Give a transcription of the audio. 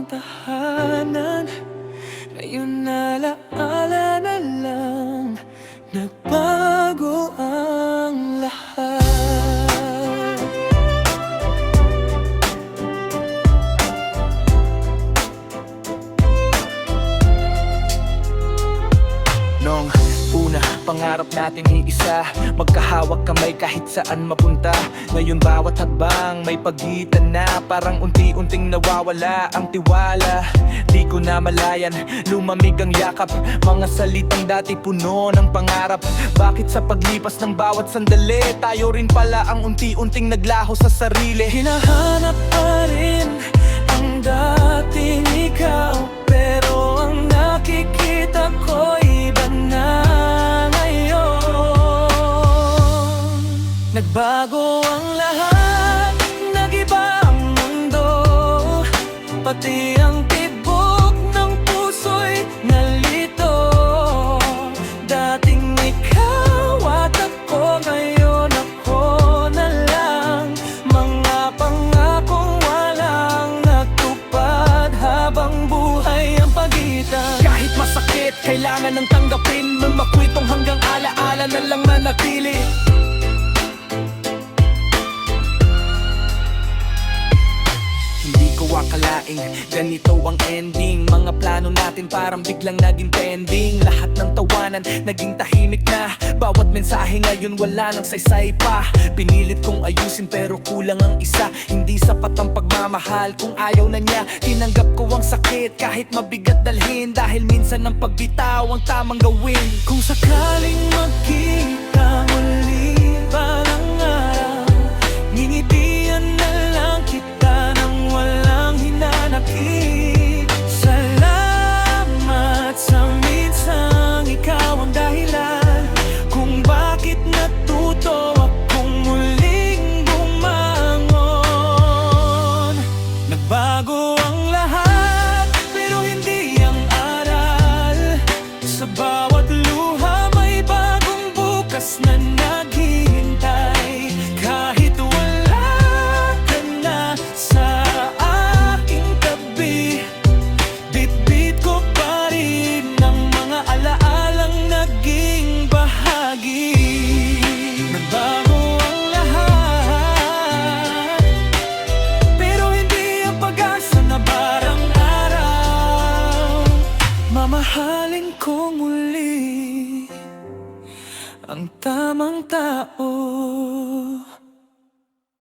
tahanan. Ngayon alaala na lang, nagbago ang lahat. Nung una, pangarap natin iisa, magkahawak kamay kahit saan mapunta. Ngayon bawat hakbang may pagitan na, parang unti-unting nawawala ang tiwala. Di ko na malayan, lumamig ang yakap, mga salitang dati puno ng pangarap. Bakit sa paglipas ng bawat sandali, tayo rin pala ang unti-unting naglaho sa sarili. Hinahanap pa rin ang dating ikaw, pero ang nakikita ko iba na ngayon. Nagbago ang lahat, nag-iba ang mundo, pati ang tibok ng puso'y nalito. Dating ikaw at ako, ngayon ako na lang. Mga pangakong walang natupad, habang buhay ang pagitan. Kahit masakit, kailangan ng tanggapin, makwitong hanggang alaala na lang manatili. Hindi ko akalaing ganito ang ending. Mga plano natin parang biglang naging pending. Lahat ng tawanan naging tahimik na, bawat mensahe ngayon wala nang saysay pa. Pinilit kong ayusin pero kulang ang isa. Hindi sapat ang pagmamahal kung ayaw na niya. Tinanggap ko ang sakit kahit mabigat dalhin, dahil minsan ang pagbitaw ang tamang gawin. Kung sakaling magkita muli balang araw, ngingitian na lang kita nang walang hinanakit. Salamat sa minsang ikaw ang dahilan kung bakit natuto akong muling bumangon. Nagbago ang lahat, pero hindi ang aral. Sa bawat luha may bagong bukas na naghihintay. Kahit wala ka na sa aking tabi, bitbit ko pa rin ang mga alaalang naging bahagi. Nagbago ang lahat, pero hindi ang pag-asa na barang araw. Mamahalin ko muli ang tamang tao.